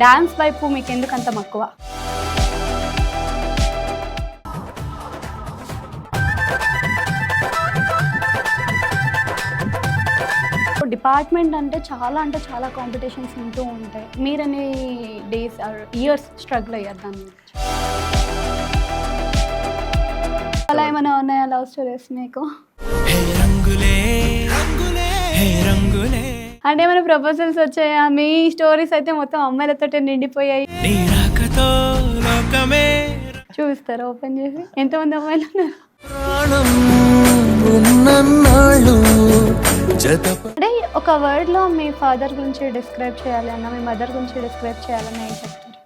Dance వైపు మీకు ఎందుకు అంత మక్కువ? డిపార్ట్మెంట్ అంటే చాలా కాంపిటీషన్స్ ఉంటూ ఉంటాయి. మీరని డేస్ ఆర్ ఇయర్స్ స్ట్రగుల్ అయ్యారు దాని గురించి? అలా ఏమైనా ఉన్నాయా లవ్ స్టోరీస్ మీకు? అంటే ఏమైనా ప్రపోజల్స్ వచ్చాయా? మీ స్టోరీస్ అయితే మొత్తం అమ్మాయిలతో నిండిపోయాయి. చూపిస్తారా ఓపెన్ చేసి? ఎంతమంది అమ్మాయిలు ఉన్నారు? అంటే ఒక వర్డ్ లో మీ ఫాదర్ గురించి డిస్క్రైబ్ చేయాలి అన్న, మీ మదర్ గురించి డిస్క్రైబ్ చేయాలన్న ఏం చెప్తారు?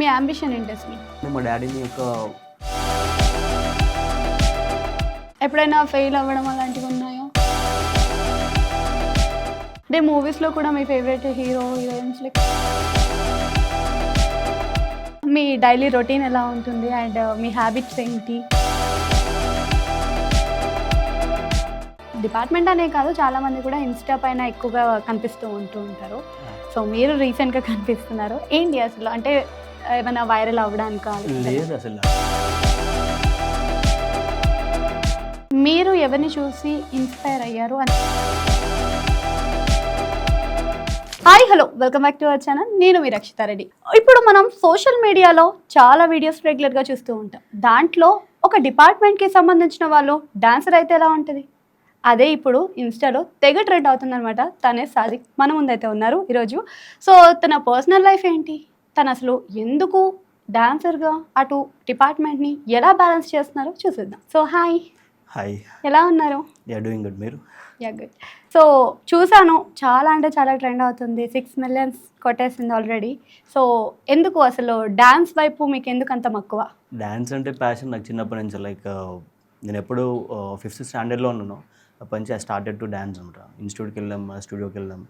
మీ అంబిషన్ ఏంటి అసలు? మా డాడీని ఎప్పుడైనా ఫెయిల్ అవ్వడం అలాంటివి ఉన్నాయా? అంటే మూవీస్లో కూడా మీ ఫేవరెట్ హీరో హీరోయిన్స్ లైక్ మీ డైలీ రొటీన్ ఎలా ఉంటుంది అండ్ మీ హ్యాబిట్స్ ఏంటి? డిపార్ట్మెంట్ అనే కాదు, చాలామంది కూడా ఇన్స్టా పైన ఎక్కువగా కనిపిస్తూ ఉంటారు. సో మీరు రీసెంట్గా కనిపిస్తున్నారు. ఏంటి అసలు? అంటే ఏమైనా వైరల్ అవ్వడానికి లేదు అసలు. మీరు ఎవరిని చూసి ఇన్స్పైర్ అయ్యారు అని? Hi hello, welcome back to our channel. నేను మీ రక్షితారెడ్డి. ఇప్పుడు మనం సోషల్ మీడియాలో చాలా వీడియోస్ రెగ్యులర్గా చూస్తూ ఉంటాం. దాంట్లో ఒక డిపార్ట్మెంట్కి సంబంధించిన వాళ్ళు డాన్సర్ అయితే ఎలా ఉంటుంది, అదే ఇప్పుడు ఇన్స్టాలో తెగ ట్రెండ్ అవుతుందన్నమాట. తనే సాదిక్ మన ముందైతే ఉన్నారు ఈరోజు. సో తన పర్సనల్ లైఫ్ ఏంటి, తను అసలు ఎందుకు డాన్సర్గా అటు డిపార్ట్మెంట్ని ఎలా బ్యాలెన్స్ చేస్తున్నారో చూసేద్దాం. So hi. హాయ్, ఎలా ఉన్నారు? Doing good. మీరు? గుడ్. సో చూసాను, చాలా ట్రెండ్ అవుతుంది. 6 million కొట్టేసింది ఆల్రెడీ. సో ఎందుకు అసలు డాన్స్ వైపు మీకు ఎందుకు అంత మక్కువ? డాన్స్ అంటే ప్యాషన్ నాకు చిన్నప్పటి నుంచి. లైక్ నేను ఎప్పుడు 5th స్టాండర్డ్లో ఉన్నాను, అప్పటి నుంచి ఐ స్టార్టెడ్ టు డాన్స్ అనమాట. ఇన్స్టిట్యూట్కి వెళ్ళాం, స్టూడియోకి వెళ్ళాం,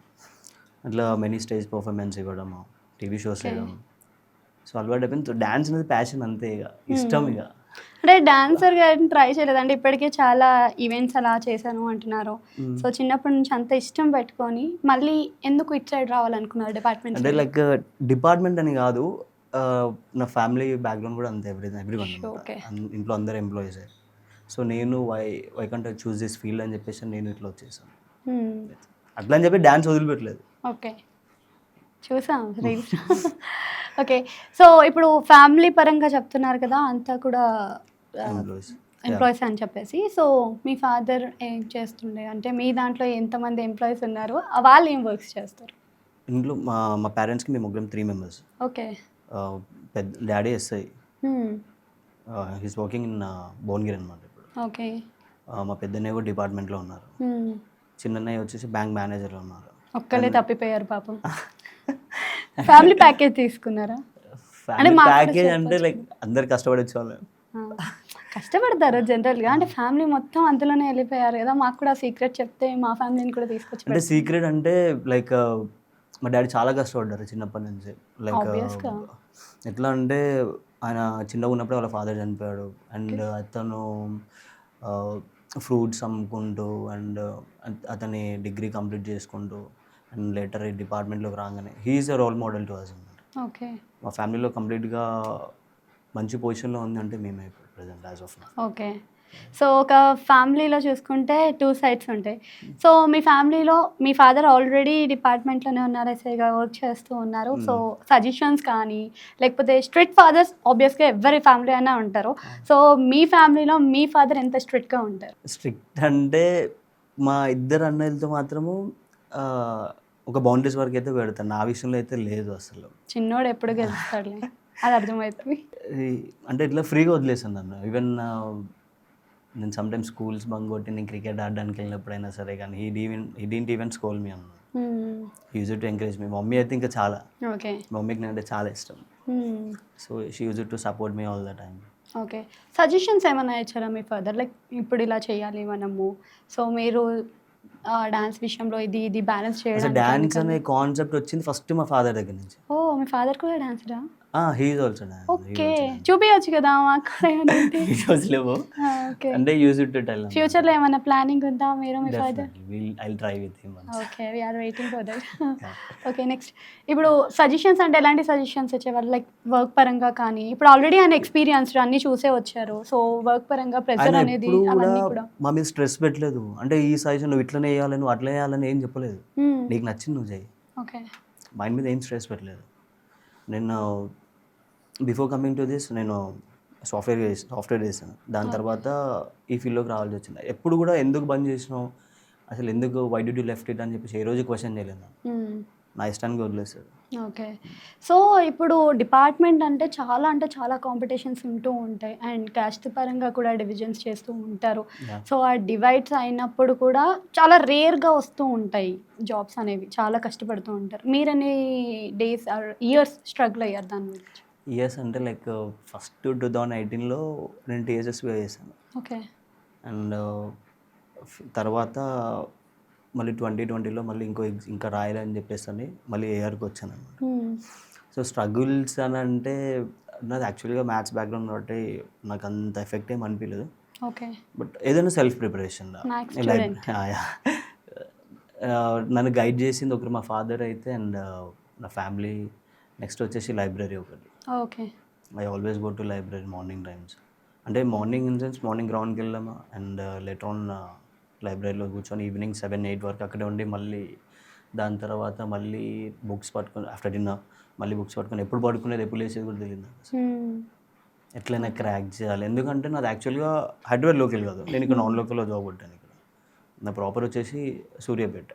అట్లా మెనీ స్టేజ్ పర్ఫార్మెన్స్ ఇవ్వడము, టీవీ షోస్ వేయడం. సో అలవాటు అయిపోయింది. డాన్స్ అనేది ప్యాషన్ అంతే, ఇక ఇష్టం. ఇక అంటే డాన్సర్గా ట్రై చేయలేదంటే ఇప్పటికే చాలా ఈవెంట్స్ అలా చేశాను అంటున్నారు. సో చిన్నప్పటి నుంచి అంత ఇష్టం పెట్టుకొని మళ్ళీ ఎందుకు ఇటు సైడ్ రావాలనుకున్నారు డిపార్ట్మెంట్? అంటే లైక్ డిపార్ట్మెంట్ అని కాదు, నా ఫ్యామిలీ బ్యాక్గ్రౌండ్ కూడా అంతే. ఎవ్రీవన్ ఇంట్లో అందరు ఎంప్లాయీసే. సో నేను why can't I choose this field అని చెప్పేసి నేను ఇట్లా వచ్చేసాను. అట్లా అని చెప్పి డాన్స్ వదిలిపెట్టలేదు. ఓకే, చూసాం రీల్స్. ఓకే, సో ఇప్పుడు ఫ్యామిలీ పరంగా చెప్తున్నారు కదా, అంతా కూడా ఎంప్లాయీస్ అని చెప్పేసి. సో మీ ఫాదర్ ఏం చేస్తుండే, అంటే మీ దాంట్లో ఎంతమంది ఎంప్లాయీస్ ఉన్నారు, వాళ్ళు ఏం వర్క్స్ చేస్తారు ఇంట్లో? మా పేరెంట్స్కి మేము ముగ్గురం 3 members. ఓకే. పెద్ద daddy SI, he's working in Bhuvanagiri అనమాట ఇప్పుడు. ఓకే. మా పెద్దన్నయ్య కూడా డిపార్ట్మెంట్లో ఉన్నారు. చిన్నన్నయ్య వచ్చేసి బ్యాంక్ మేనేజర్లో ఉన్నారు. ఒక్కలే తప్పిపోయారు పాపం. ఫ్యామిలీ ప్యాకేజ్ తీసుకున్నారా? ప్యాకేజ్ అంటే లైక్ అందరు కష్టపడే వాళ్ళు కష్టపడతారు జనరల్గా. అంటే ఫ్యామిలీ మొత్తం అందులోనే వెళ్ళిపోయారు కదా. మాకు కూడా సీక్రెట్ చెప్తే మా ఫ్యామిలీని కూడా తీసుకొచ్చి. అంటే సీక్రెట్ అంటే లైక్ మా డాడీ చాలా కష్టపడ్డారు చిన్నప్పటి నుంచి. లైక్ ఎట్లా అంటే ఆయన చిన్నగా ఉన్నప్పుడు వాళ్ళ ఫాదర్ చనిపోయాడు, అండ్ అతను ఫ్రూట్స్ అమ్ముకుంటూ అండ్ అతని డిగ్రీ కంప్లీట్ చేసుకుంటూ అండ్ లేటర్ ఈ డిపార్ట్మెంట్లోకి రాగానే he is a role model to us అన్నమాట. ఓకే. మా ఫ్యామిలీలో కంప్లీట్గా మంచి పొజిషన్లో ఉంది అంటే మేమే ఇప్పుడు present as of now. Okay. So ఒక ఫ్యామిలీలో చూసుకుంటే 2 sides ఉంటాయి. సో మీ ఫ్యామిలీలో మీ ఫాదర్ ఆల్రెడీ డిపార్ట్మెంట్లోనే ఉన్నారు, ఎస్ఐగా వర్క్ చేస్తూ ఉన్నారు. సో సజెషన్స్ కానీ లేకపోతే స్ట్రిక్ట్ ఫాదర్స్ ఆబ్వియస్గా ఎవరి ఫ్యామిలీ అయినా ఉంటారు. సో మీ ఫ్యామిలీలో మీ ఫాదర్ ఎంత స్ట్రిక్ట్గా ఉంటారు? స్ట్రిక్ట్ అంటే మా ఇద్దరు అన్నయ్యలతో మాత్రము ఒక బౌండరీస్ వరకు అయితే పెడతాను. నా విషయంలో అయితే లేదు అసలు. చిన్నోడు ఎప్పుడు గెలుస్తాడు అది అర్థమవుతుంది. అంటే ఇట్లా ఫ్రీగా వదిలేసాను నన్ను. ఈవెన్ నేను సమ్టైమ్స్ స్కూల్స్ బంక్ కొట్టి నేను క్రికెట్ ఆడడానికి వెళ్ళినప్పుడైనా సరే కానీ హీ డింట్ ఈవెన్ స్కోల్ మీ అన్న. Use to encourage me. Mummy అయితే ఇంకా చాలా. ఓకే. మమ్మీకి నేనంటే చాలా ఇష్టం. So she use to support me all the time. Okay. Suggestions ఏమైనా ఇచ్చారా మీ ఫాదర్, లైక్ ఇప్పుడు ఇలా చేయాలి మనము, సో మీరు డాన్స్ విషయంలో ఇది బ్యాలెన్స్ చేయడం? డాన్స్ అనే కాన్సెప్ట్ వచ్చింది ఫస్ట్ మా ఫాదర్ దగ్గర నుంచి. ఓ, మీ ఫాదర్ కూడా డాన్సరా? హీఈస్ ఆల్సో ఓకే, చూపించచ్చు కదా మాకు కూడా ఏమైనా ఉంటే. వీడియోస్ లేవు ఓకే, అంటే యూజ్ టు టెల్ ఫ్యూచర్లో ఏమైనా ప్లానింగ్ ఉందా మీరు మీ father? I try with him okay, we're waiting for that. Okay, next ఇప్పుడు సజెషన్స్ అంటే ఎలాంటి సజెషన్స్ వచ్చేవాళ్ళు? లైక్ వర్క్ పరంగా కానీ, ఇప్పుడు ఆల్రెడీ ఆయన ఎక్స్పీరియన్స్డ్ అన్ని చూసే వచ్చారు, సో వర్క్ పరంగా ప్రెజర్ అనేది ఎప్పుడు కూడా అవన్నీ కూడా. మా మీద స్ట్రెస్ పెట్టలేదు. అంటే ఈ సజెషన్ నువ్వు ఇట్లనే వేయాలి, నువ్వు అట్లా వేయాలని ఏం చెప్పలేదు. నీకు నచ్చింది నువ్వు చేయి, ఓకే, మైండ్ మీద ఏం స్ట్రెస్ పెట్టలేదు. నేను బిఫోర్ కమింగ్ టు దిస్ నేను సాఫ్ట్వేర్ చేశాను. దాని తర్వాత ఈ ఫీల్డ్లోకి రావాల్సి వచ్చింది. ఎప్పుడు కూడా ఎందుకు బంద్ చేసినావు, అసలు ఎందుకు why did you left it అని చెప్పేసి ఏ రోజు క్వశ్చన్ చేయలేదు. నా ఇష్టానికి వదిలేసాడు. ఓకే, సో ఇప్పుడు డిపార్ట్మెంట్ అంటే చాలా కాంపిటీషన్స్ ఉంటూ ఉంటాయి అండ్ క్యాస్ట్ పరంగా కూడా డివిజన్స్ చేస్తూ ఉంటారు. సో ఆ డివైడ్స్ అయినప్పుడు కూడా చాలా రేర్గా వస్తూ ఉంటాయి జాబ్స్ అనేవి, చాలా కష్టపడుతూ ఉంటారు. మీరు ఎన్ని డేస్ ఆర్ ఇయర్స్ స్ట్రగుల్ అయ్యారు దాని గురించి? ఇయర్స్ అంటే లైక్ ఫస్ట్ 2018లో నేను టీఎస్ఎస్వి చేశాను. ఓకే, అండ్ తర్వాత మళ్ళీ 2020లో మళ్ళీ ఇంకా రాయాలని చెప్పేసి అని మళ్ళీ ఏఆర్కి వచ్చాను అనమాట. సో స్ట్రగుల్స్ అని అంటే నాది యాక్చువల్గా మ్యాథ్స్ బ్యాక్గ్రౌండ్ కాబట్టి నాకు అంత ఎఫెక్ట్ ఏం అనిపించలేదు. ఓకే, బట్ ఏదైనా సెల్ఫ్ ప్రిపరేషన్ నన్ను గైడ్ చేసింది ఒకరు మా ఫాదర్ అయితే, అండ్ నా ఫ్యామిలీ. నెక్స్ట్ వచ్చేసి లైబ్రరీ ఒకటి. Okay, I always go to library morning times. అంటే మార్నింగ్ ఇన్ సెన్స్ మార్నింగ్ గ్రౌండ్కి వెళ్ళామా అండ్ లెటర్ ఆన్ లైబ్రరీలో కూర్చొని ఈవినింగ్ 7-8 వరకు అక్కడే ఉండి మళ్ళీ దాని తర్వాత మళ్ళీ బుక్స్ పట్టుకొని ఆఫ్టర్ డిన్నర్ మళ్ళీ బుక్స్ పట్టుకొని ఎప్పుడు పడుకునేది ఎప్పుడు లేచేది కూడా తెలియదు నాకు అసలు. ఎట్లయినా క్రాక్ చేయాలి. ఎందుకంటే నాది యాక్చువల్గా హైదరాబాద్ లోకల్ కాదు, నేను ఇక్కడ నాన్ లోకల్లో జాబ్ కొట్టాను. ఇక్కడ నా ప్రాపర్ వచ్చేసి Suryapet.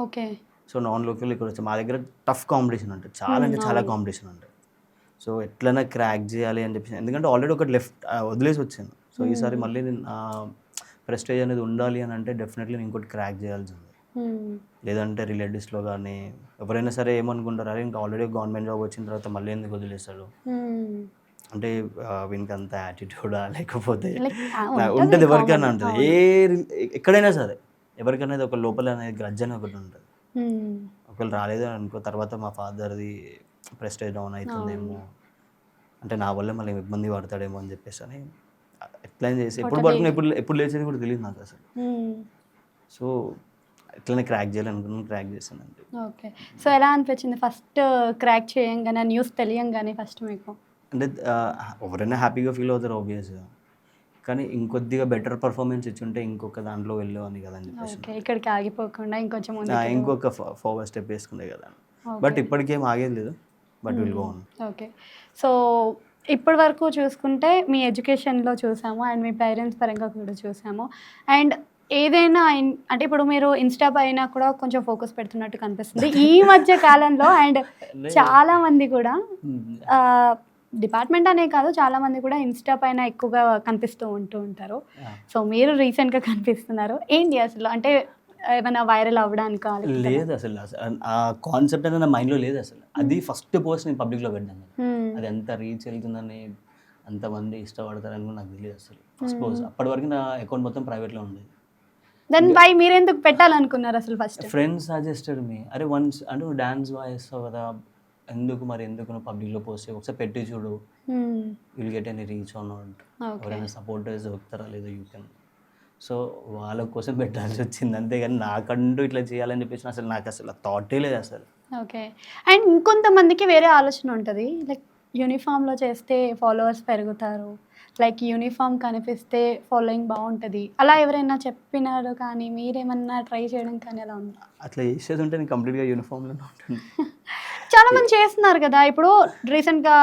Okay, so non local ఇక్కడ వచ్చి మా దగ్గర టఫ్ కాంపిటీషన్ ఉంటుంది, చాలా అంటే చాలా కాంపిటీషన్ ఉంటుంది. సో ఎట్లైనా క్రాక్ చేయాలి అని చెప్పేసి, ఎందుకంటే ఆల్రెడీ ఒకటి వదిలేసి వచ్చాను. సో ఈసారి మళ్ళీ నేను ప్రెస్టేజ్ అనేది ఉండాలి అని అంటే డెఫినెట్లీ నేను ఇంకోటి క్రాక్ చేయాల్సింది. లేదంటే రిలేటివ్స్లో కానీ ఎవరైనా సరే ఏమనుకుంటారు, అరే ఇంకా ఆల్రెడీ గవర్నమెంట్ జాబ్ వచ్చిన తర్వాత మళ్ళీ ఎందుకు వదిలేస్తాడు, అంటే వీనికి అంత యాటిట్యూడా లేకపోతే ఉంటుంది, ఎవరికైనా ఉంటుంది. ఎక్కడైనా సరే ఎవరికైనా ఒక లోపల అనేది గ్రడ్జ్ అని ఒకటి ఉంటుంది. ఒకవేళ రాలేదు అనుకో తర్వాత మా ఫాదర్ది ప్రెస్టేజ్ డౌన్ అవుతుందేమో, అంటే నా వల్ల మళ్ళీ ఇబ్బంది పడతాడేమో అని చెప్పేసి అని ఎట్లయినా చేసి ఎప్పుడు పడుకుని ఎప్పుడు లేచేది కూడా తెలియదు నాకు అసలు. సో ఎట్లయినా క్రాక్ చేయాలనుకున్నాను, క్రాక్ చేశాను అంతే. ఓకే, సో ఎలా అనిపించింది ఫస్ట్ క్రాక్ చేయంగానే, న్యూస్ తెలియంగానే ఫస్ట్ మీకు? అంటే ఎవరైనా హ్యాపీగా ఫీల్ అవుతారు ఆబ్వియస్గా, కానీ ఇంకొద్దిగా బెటర్ పర్ఫార్మెన్స్ ఇచ్చుంటే ఇంకొక దాంట్లో వెళ్ళేవాని కదా అని చెప్పేసి. ఇక్కడికి ఆగిపోకుండా ఇంకొంచెం ఇంకొక ఫార్వర్డ్ స్టెప్ వేసుకునే కదా. బట్ ఇప్పటికేం ఆగేది లేదు, but will go on. Okay, so ఇప్పటి వరకు చూసుకుంటే మీ ఎడ్యుకేషన్లో చూసాము అండ్ మీ పేరెంట్స్ పరంగా కూడా చూసాము. అండ్ ఏదైనా అంటే ఇప్పుడు మీరు ఇన్స్టా పైన కూడా కొంచెం ఫోకస్ పెడుతున్నట్టు కనిపిస్తుంది ఈ మధ్య కాలంలో. అండ్ చాలామంది కూడా డిపార్ట్మెంట్ అనే కాదు, చాలామంది కూడా ఇన్స్టా పైన ఎక్కువగా కనిపిస్తూ ఉంటారు. సో మీరు రీసెంట్గా కనిపిస్తున్నారు, ఏంటి అసలు అంటే ఏమైనా వైరల్ అవ్వడానికి? లేదు అసలు, ఆ కాన్సెప్ట్ అనేది నా మైండ్లో లేదు అసలు. అది ఫస్ట్ పోస్ట్ నేను పబ్లిక్లో పెట్టాను, అది ఎంత రీచ్ వెళ్తుందని అంతమంది ఇష్టపడతారని కూడా నాకు తెలియదు అసలు. ఫస్ట్ పోస్ట్ అప్పటి వరకు నా అకౌంట్ మొత్తం ప్రైవేట్లో ఉండేది. దెన్ వై మీరు ఎందుకు పెట్టాలనుకున్నారు అసలు? ఫస్ట్ ఫ్రెండ్స్ సజెస్టెడ్ మీ, అరే వన్స్ అంటే నువ్వు డాన్స్ బాగా చేస్తావు కదా, ఎందుకు నువ్వు పబ్లిక్లో పోస్ట్ చేయి, ఒకసారి పెట్టి చూడు, will get any reach on not, ఎవరైనా సపోర్టర్స్ దొరుకుతారా లేదో యూ కెన్. సో వాళ్ళ కోసం పెట్టాల్సి వచ్చింది, అంతేగాని నాకంటూ ఇట్లా చేయాలని చెప్పేసి అసలు నాకు అసలు థాటే లేదు అసలు. ఓకే, అండ్ ఇంకొంతమందికి వేరే ఆలోచన ఉంటుంది, లైక్ యూనిఫామ్లో చేస్తే ఫాలోవర్స్ పెరుగుతారు, లైక్ యూనిఫామ్ కనిపిస్తే ఫాలోయింగ్ బాగుంటుంది, అలా ఎవరైనా చెప్పినారు కానీ మీరేమన్నా ట్రై చేయడం కానీ అలా ఉంది? అట్లా చేసేది ఉంటే నేను కంప్లీట్గా యూనిఫామ్లోనే ఉంటుంది. చాలా మంది చేస్తున్నారు కదా, ఇప్పుడు రీసెంట్గా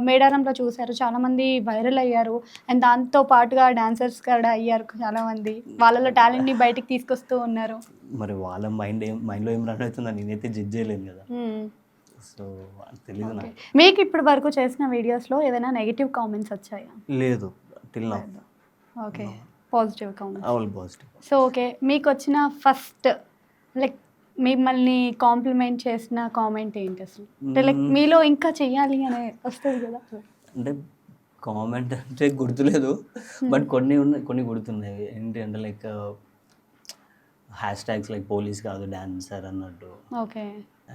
మేడారంలో చూశారు, చాలా మంది వైరల్ అయ్యారు అండ్ దాంతో పాటుగా డాన్సర్స్ కూడా అయ్యారు చాలా మంది, వాళ్ళలో టాలెంట్ని బయటికి తీసుకొస్తూ ఉన్నారు. మరి వాళ్ళ మైండ్లో ఏం రన్ అవుతుందో నేనైతే జడ్జ్ చేయలేను కదా, సో తెలియదు నాకు. మీకు ఇప్పటి వరకు చేసిన వీడియోస్లో ఏదైనా నెగిటివ్ కామెంట్స్ వచ్చాయా? లేదు, till now. Okay, positive comments, all positive. So okay, మీకు వచ్చిన ఫస్ట్ లైక్ మిమ్మల్ని కాంప్లిమెంట్ చేసిన కామెంట్ ఏంటి అసలు? అంటే లైక్ మీలో ఇంకా చెయ్యాలి అని వస్తుంది కదా. అంటే కామెంట్ అంటే గుర్తులేదు, బట్ కొన్ని గుర్తున్నాయి. ఏంటి అంటే like hash tags like police కాదు డాన్సర్ అన్నట్టు. ఓకే.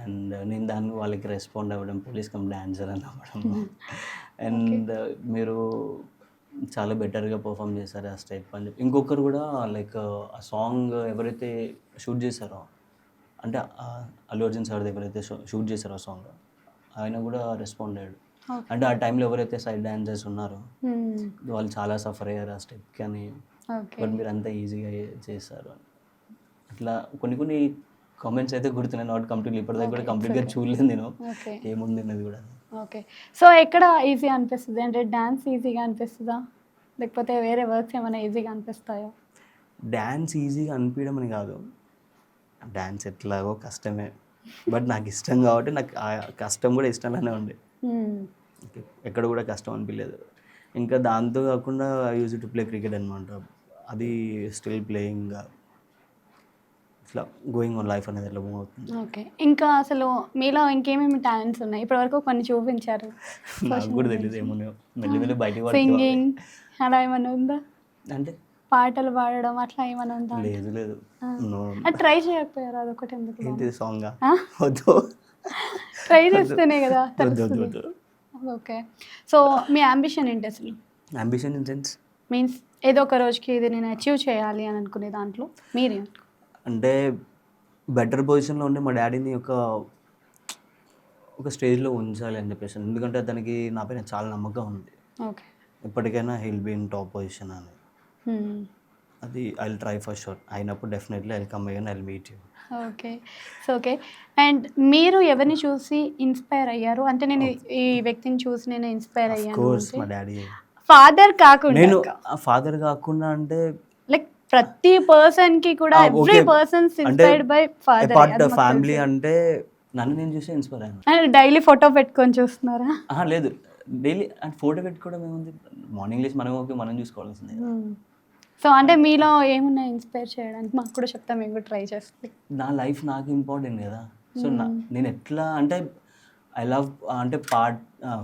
అండ్ నేను దాన్ని వాళ్ళకి రెస్పాండ్ అవ్వడం పోలీస్ కమ్ డాన్సర్ అని అవ్వడం. అండ్ మీరు చాలా బెటర్గా పర్ఫామ్ చేశారు ఆ స్టెప్ అని చెప్పి. ఇంకొకరు కూడా లైక్ ఆ సాంగ్ ఎవరైతే షూట్ చేశారో అంటే అల్లు అర్జున్ సార్ ఎవరైతే షూట్ చేశారో ఆ సాంగ్ ఆయన కూడా రెస్పాండ్ అయ్యాడు. అంటే ఆ టైంలో ఎవరైతే సైడ్ డాన్సర్స్ ఉన్నారో వాళ్ళు చాలా సఫర్ అయ్యారు ఆ స్టెప్కి అని. బట్ మీరు అంతా ఈజీగా చేశారు అని అట్లా కొన్ని కామెంట్స్ అయితే గుర్తున్నాయి. నాట్ కంప్లీట్లీ ఇప్పటిదాకా కూడా కంప్లీట్గా చూడలేదు నేను ఏముంది అన్నది కూడా. ఓకే. సో ఎక్కడ ఈజీ అనిపిస్తుంది అంటే డ్యాన్స్ ఈజీగా అనిపిస్తుందా లేకపోతే వేరే వర్క్స్ ఏమైనా ఈజీగా అనిపిస్తాయో? డ్యాన్స్ ఈజీగా అనిపించడం అని కాదు, డ్యాన్స్ ఎట్లాగో కష్టమే. బట్ నాకు ఇష్టం కాబట్టి నాకు ఆ కష్టం కూడా ఇష్టంగానే ఉండే. ఎక్కడ కూడా కష్టం అనిపించలేదు. ఇంకా దాంతో కాకుండా యూజ్ టు ప్లే క్రికెట్ అనమాట. అది స్టిల్ ప్లేయింగ్ ఇట్లా గోయింగ్ ఆన్ లైఫ్ అనేది ఎట్లా మూవ్ అవుతుంది. ఓకే. ఇంకా అసలు మీలో ఇంకేమేమి టాలెంట్స్ ఉన్నాయి? ఇప్పటివరకు కొన్ని చూపించారు. నాకు కూడా తెలియదు ఏమున్నాయో మెల్లి బయటికి సింగింగ్ అలా ఏమైనా ఉందా? అంటే పాటలు పాడడం అట్లా ఏమైనా ఉందా? లేదు. ట్రై చేయకపోయారు అదొకటి ఎందుకు? ఏంటిది సాంగ్ వద్దు, ట్రై చేస్తేనే కదా తెలుస్తుంది. ఓకే. సో మీ అంబిషన్ ఏంటి అసలు? అంబిషన్ ఇన్ సెన్స్ మీన్స్ ఏదో ఒక రోజుకి ఇది నేను అచీవ్ చేయాలి అని అనుకునే దాంట్లో మీరే అంటే బెటర్ పొజిషన్లో ఉండే మా డాడీని ఒక స్టేజ్లో ఉంచాలి అని చెప్పేసి. ఎందుకంటే దానికి నా పైన చాలా నమ్మకం ఉంది. ఓకే. ఎప్పటికైనా he'll be in top position అని. అది I will try for sure. అయినప్పుడు definitely I will come again, I will meet you. Okay. So okay. And మీరు ఎవరిని చూసి ఇన్స్పైర్ అయ్యారు? అంటే నేను ఈ వ్యక్తిని చూసి నేను ఇన్స్పైర్ అయ్యాను. కోర్స్ మా డాడీ. ఫాదర్ కాకుండా నేను ఫాదర్ కాకుండా అంటే లైక్ ప్రతి పర్సన్ కి కూడా every persons inspired by father. Part of family అంటే నన్ను నేను చూసి ఇన్స్పైర్ అయ్యాను. అండ్ డైలీ ఫోటో పెట్టుకొని చూస్తున్నారా? లేదు, డైలీ అంటే ఫోటో పెట్టుకోవడం ఏముంది, మార్నింగ్ లేచి మనం చూసుకోవాల్సిందే. సో అంటే మీలో ఏమున్నాయి ఇన్స్పైర్ చేయడానికి? మాకు కూడా చెప్తా, మేము కూడా ట్రై చేస్తాం. నా లైఫ్ నాకు ఇంపార్టెంట్ కదా. సో నేను ఎట్లా అంటే ఐ లవ్ అంటే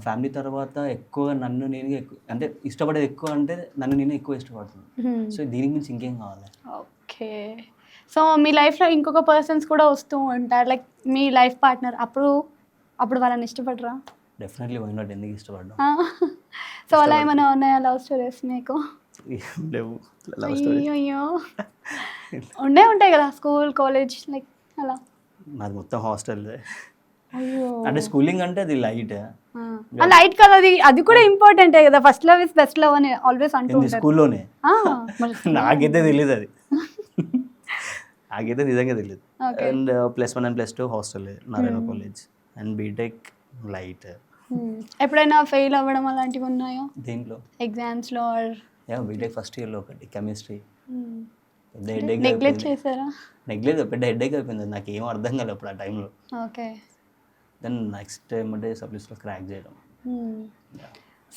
ఫ్యామిలీ తర్వాత ఎక్కువగా నన్ను నేను అంటే ఇష్టపడేది ఎక్కువ అంటే నన్ను నేను ఎక్కువ ఇష్టపడుతున్నాను. సో దీనికి మించి ఇంకేం కావాలి? ఓకే. సో మీ లైఫ్లో ఇంకొక పర్సన్స్ కూడా వస్తూ ఉంటారు, లైక్ మీ లైఫ్ పార్ట్నర్. అప్పుడు వాళ్ళని ఇష్టపడరా? డెఫినెట్లీ వై నాట్, ఎందుకు ఇష్టపడ్డా. సో అలా ఏమైనా ఉన్నాయా లవ్ స్టోరీస్ మీకు? లేవు. అయ్యో ఉండే ఉంటాయి కదా, స్కూల్ కాలేజ్ లైక్ అలా. నాది మొత్తం హాస్టల్. అయ్యో అంటే స్కూలింగ్ అంటే అది లైట్ లైట్ కదా, అది కూడా ఇంపార్టెంటే కదా. First love is best love అని ఆల్వేస్ అంటూ ఉంటారు. స్కూల్లోనే నాకైతే తెలియదు అది. నాకైతే నిజంగా తెలియదు. And +1 and +2 hostel, Narayana college. And BTech లైట్. ఎప్పుడైనా ఫెయిల్ అవ్వడం అలాంటివి ఉన్నాయో దేంట్లో? ఎగ్జామ్స్లో? బీటెక్ ఫస్ట్ ఇయర్లో ఒకటి కెమిస్ట్రీ. నెగ్లెక్ట్ చేశారా? నెగ్లెక్ట్ పెద్ద హెడ్ఏక్ అయిపోయింది. నాకు ఏం అర్థం కాలేదు అప్పుడు ఆ టైంలో. ఓకే. దెన్ నెక్స్ట్ టైం అంటే సబ్జెక్ట్స్లో క్రాక్ చేయడం.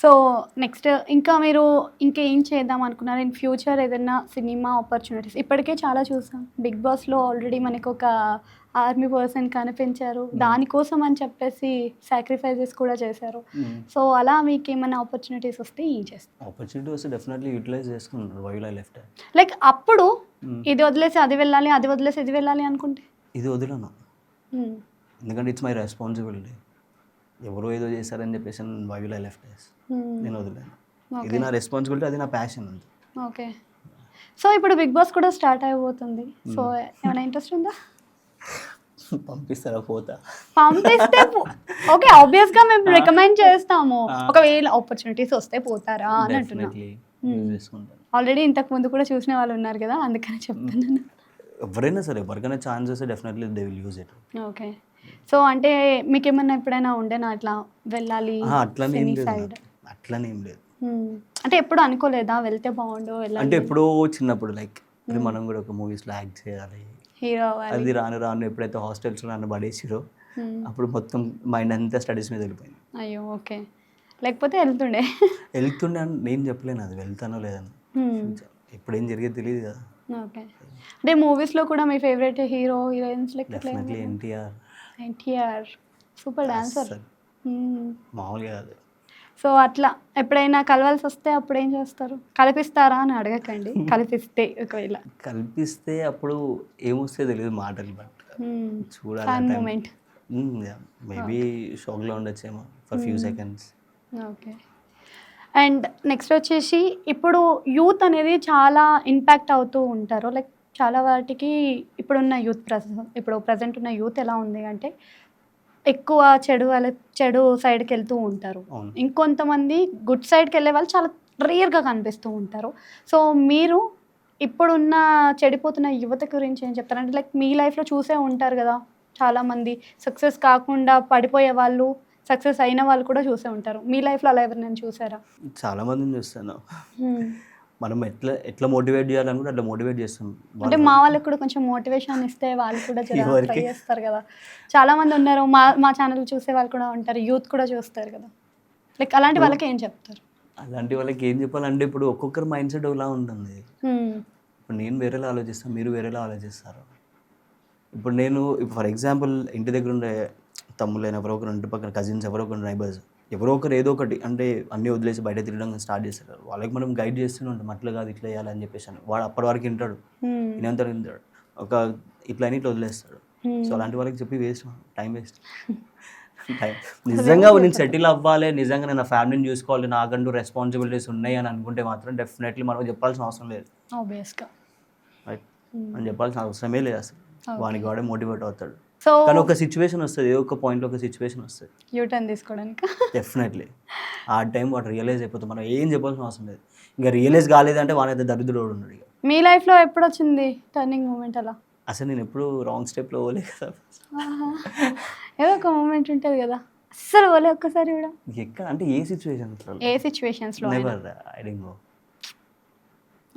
సో నెక్స్ట్ ఇంకా మీరు ఇంకేం చేద్దాం అనుకున్నారు ఇన్ ఫ్యూచర్? ఏదైనా సినిమా ఆపర్చునిటీస్ ఇప్పటికే చాలా చూసాం. బిగ్ బాస్లో ఆల్రెడీ మనకు ఒక ఆర్మీ పర్సన్ కనిపించారు, దానికోసం అని చెప్పేసి సాక్రిఫైజెస్ కూడా చేశారు. సో అలా మీకు ఏమైనా ఆపర్చునిటీస్ వస్తే ఏం చేస్తారు? ఆపర్చునిటీ వస్తే డెఫినెట్లీ యూటిలైజ్ చేసుకున్నారు. Why will I left? Like అప్పుడు ఇది వదిలేసి అది వెళ్ళాలి, అది వదిలేసి ఇది వెళ్ళాలి అనుకుంటే? ఇది వదిలేను, ఎందుకంటే ఇట్స్ మై రెస్పాన్సిబిలిటీ. ఎవరో ఏదో చేశారని చెప్పేసి వై విల్ ఐ లెఫ్ట్? నేను వదిలేను. ఇది నా రెస్పాన్సిబిలిటీ, అది నా ప్యాషన్ అంతే. ఓకే. సో ఇప్పుడు బిగ్ బాస్ కూడా స్టార్ట్ అయిపోతుంది. సో ఏమైనా ఇంట్రెస్ట్ ఉందా? పంపిస్తారా? పోతా. పంపిస్తే ఓకే, ఆబ్వియస్ గా మేము రికమెండ్ చేస్తాము. ఒకవేళ ఆపర్చునిటీస్ వస్తే పోతారా అని అంటున్నాను. ఆల్రెడీ ఇంతకు ముందు కూడా చూసిన వాళ్ళు ఉన్నారు కదా, అందుకని చెప్తున్నాను. ఎవరైనా సరే ఎవరికైనా ఛాన్స్ వస్తే definitely they will use it. Okay. So అంటే మీకు ఏమన్నా ఎప్పుడైనా ఉండేనా అట్లా వెళ్ళాలి? అట్లనే ఏం లేదు. అంటే ఎప్పుడు అనుకోలేదా వెళ్తే బాగుండు వెళ్ళాలి? అంటే ఎప్పుడో చిన్నప్పుడు లైక్ మనం కూడా ఒక మూవీస్లో యాక్ట్ చేయాలి, హీరో అది రాను ఎప్పుడైతే హాస్టల్స్లో నన్ను పడేసిరో అప్పుడు మొత్తం మైండ్ అంతా స్టడీస్ మీద వెళ్ళిపోయింది. అయ్యో ఓకే. లేకపోతే వెళ్తుండే అని నేను చెప్పలేను, అది వెళ్తానో లేదని. ఎప్పుడేం జరిగేది తెలియదు కదా. ఓకే. అంటే మూవీస్లో కూడా మీ favourite hero heroines like? Definitely NTR. Super dancer, మామూలుగా కాదు. సో అట్లా ఎప్పుడైనా కలవాల్సి వస్తే అప్పుడు ఏం చేస్తారు? కల్పిస్తారా అని అడగకండి. కల్పిస్తే ఒకవేళ. కల్పిస్తే అప్పుడు ఏమొస్తే తెలియదు మాటలు, బట్ చూడాలి ఫన్ మూమెంట్. మేబీ షాక్లో ఉండొచ్చేమో for few seconds. Okay. And next వచ్చేసి ఇప్పుడు యూత్ అనేది చాలా ఇంపాక్ట్ అవుతూ ఉంటారు. లైక్ చాలా వాటికి ఇప్పుడున్న యూత్ ఇప్పుడు ప్రజెంట్ ఉన్న యూత్ ఎలా ఉంది అంటే ఎక్కువ చెడు సైడ్కి వెళ్తూ ఉంటారు. అవును. ఇంకొంతమంది గుడ్ సైడ్కి వెళ్ళే వాళ్ళు చాలా రేర్గా కనిపిస్తూ ఉంటారు. సో మీరు ఇప్పుడున్న చెడిపోతున్న యువత గురించి ఏం చెప్తారు? అంటే లైక్ మీ లైఫ్లో చూసే ఉంటారు కదా, చాలామంది సక్సెస్ కాకుండా పడిపోయే వాళ్ళు, సక్సెస్ అయిన వాళ్ళు కూడా చూసే ఉంటారు. మీ లైఫ్లో అలా ఎవరినైనా చూసారా? చాలా మందిని చూస్తాను. మనం ఎట్లా ఎట్లా మోటివేట్ చేయాలనుకుంటే అట్లా మోటివేట్ చేస్తాం. అంటే మా వాళ్ళకి కూడా కొంచెం మోటివేషన్ ఇస్తే వాళ్ళు కూడా ట్రై ఎవరికి? చేస్తారు కదా. చాలా మంది ఉన్నారు, మా ఛానల్ చూసే వాళ్ళు కూడా ఉంటారు, యూత్ కూడా చూస్తారు కదా. లైక్ అలాంటి వాళ్ళకి ఏం చెప్తారు? అలాంటి వాళ్ళకి ఏం చెప్పాలంటే ఇప్పుడు ఒక్కొక్కరు మైండ్ సెట్ ఒకలా ఉంటుంది. ఇప్పుడు నేను వేరేలా ఆలోచిస్తాను, మీరు వేరేలా ఆలోచిస్తారు. ఇప్పుడు నేను ఫర్ ఎగ్జాంపుల్ ఇంటి దగ్గర ఉండే తమ్ముళ్ళైన ఎవరో ఒకరు, ఇంటి పక్కన కజిన్స్ ఎవరో ఒకరు, నైబర్స్ ఎవరో ఒకరు ఏదో ఒకటి అంటే అన్నీ వదిలేసి బయట తిరగడం స్టార్ట్ చేస్తారు. వాళ్ళకి మనం గైడ్ చేస్తూనే ఉంటాం, అట్లా కాదు ఇట్లా చేయాలని చెప్పేసి అని. వాడు అప్పటి వరకు వింటాడు, వింటాడు, ఒక ఇట్లా అని ఇట్లా వదిలేస్తాడు. సో అలాంటి వాళ్ళకి చెప్పి వేస్ట్, టైం వేస్ట్. నిజంగా నేను సెటిల్ అవ్వాలి, నిజంగా నేను నా ఫ్యామిలీని చూసుకోవాలి, నాకంటూ రెస్పాన్సిబిలిటీస్ ఉన్నాయి అని అనుకుంటే మాత్రం డెఫినెట్లీ మనం చెప్పాల్సిన అవసరం లేదు. ఆబ్వియస్గా రైట్, మనం చెప్పాల్సిన అవసరమే లేదు అసలు. వానికి వాడే మోటివేట్ అవుతాడు. సో కానీ ఒక సిచ్యువేషన్ వస్తుంది, ఏ ఒక పాయింట్లో ఒక సిచ్యువేషన్ వస్తుంది యూటర్న్ తీసుకోవడానికి. డెఫినెట్లీ ఆ టైం వాడు రియలైజ్ అయిపోతుంది. మనం ఏం చెప్పాల్సిన అవసరం లేదు. ఇంకా రియలైజ్ కాలేదంటే వాడైతే దరిద్రుడు ఉన్నాడు. ఇక మీ లైఫ్లో ఎప్పుడు వచ్చింది టర్నింగ్ మూమెంట్ అలా? అసలు నేను ఎప్పుడు రాంగ్ స్టెప్లో పోలే కదా. ఏదో ఒక మూమెంట్ ఉంటుంది కదా, అస్సలు పోలే ఒక్కసారి కూడా? ఎక్కడ అంటే ఏ సిచ్యువేషన్? ఏ సిచ్యువేషన్స్లో? Never, I don't know.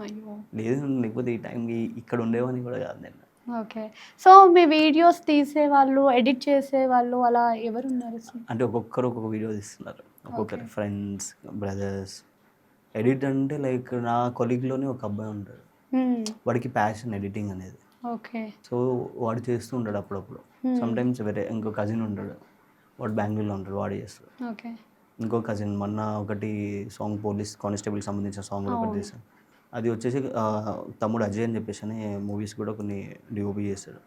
అయ్యో లేదు, లేకపోతే ఈ టైంకి ఇక్కడ ఉండేవాని కూడా కాదు నేను. ఓకే. సో మీ వీడియోస్ తీసేవాళ్ళు, ఎడిట్ చేసేవాళ్ళు అలా ఎవరు ఉన్నారు? అంటే ఒక్కొక్కరు ఒక్కొక్క వీడియో తీస్తున్నారు, ఒక్కొక్కరు ఫ్రెండ్స్, బ్రదర్స్. ఎడిట్ అంటే లైక్ నా కొలీగ్లోనే ఒక అబ్బాయి ఉంటాడు, వాడికి ప్యాషన్ ఎడిటింగ్ అనేది. ఓకే. సో వాడు చేస్తూ ఉంటాడు అప్పుడప్పుడు. సమ్ టైమ్స్ వేరే ఇంకో కజిన్ ఉంటాడు, వాడు బెంగళూరులో ఉంటాడు, వాడు చేస్తాడు. ఓకే. ఇంకో కజిన్ మొన్న ఒకటి సాంగ్ పోలీస్ కానిస్టేబుల్ సంబంధించిన సాంగ్ ఒకటి తీసాడు. అది వచ్చేసి తమ్ముడు అజయ్ అని చెప్పేసి అని మూవీస్ కూడా కొన్ని డిఓపి చేస్తాడు,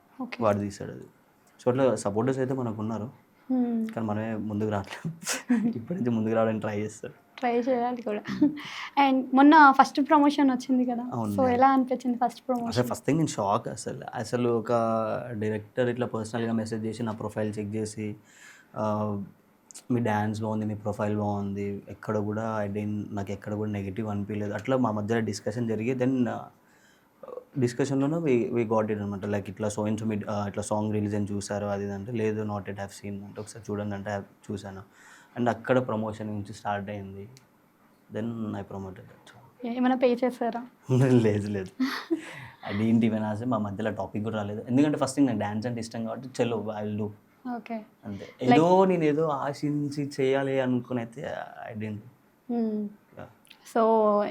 వాడు తీసాడు అది. సో అట్లా సపోర్టర్స్ అయితే మనకు ఉన్నారు, కానీ మనమే ముందుకు రావట్లేదు. ఇప్పటి నుంచి ముందుకు రావడానికి ట్రై చేయాలి కూడా. అండ్ మొన్న ఫస్ట్ ప్రమోషన్ వచ్చింది కదా, సో ఎలా అనిపించింది ఫస్ట్ ప్రమోషన్? అసలు ఫస్ట్ థింగ్ నేను షాక్. అసలు ఒక డైరెక్టర్ ఇట్లా పర్సనల్గా మెసేజ్ చేసి నా ప్రొఫైల్ చెక్ చేసి మీ డ్యాన్స్ బాగుంది, మీ ప్రొఫైల్ బాగుంది, ఎక్కడ కూడా నాకు ఎక్కడ కూడా నెగిటివ్ అనిపించలేదు. అట్లా మా మధ్యలో డిస్కషన్ జరిగి దెన్ డిస్కషన్లోనే వి గాట్ ఇట్ అనమాట. లైక్ ఇట్లా మీ ఇట్లా సాంగ్ రిలీజ్ అని చూసారు అది అంటే, లేదు నాట్ ఎట్ హ్యావ్ సీన్ అంటే, ఒకసారి చూడండి అంటే చూశాను. అండ్ అక్కడ ప్రమోషన్ నుంచి స్టార్ట్ అయింది. Then I promoted. ఏమైనా పే చేశారా? లేదు అదేంటి వినాసే మా మధ్యలో టాపిక్ కూడా రాలేదు. ఎందుకంటే ఫస్ట్ థింగ్ నాకు డ్యాన్స్ అంటే ఇష్టం కాబట్టి చలో ఐ విల్ డూ. ఓకే. అంతే. నేను ఏదో ఆశించి చేయాలి అనుకుని అయితే ఐ డోంట్. సో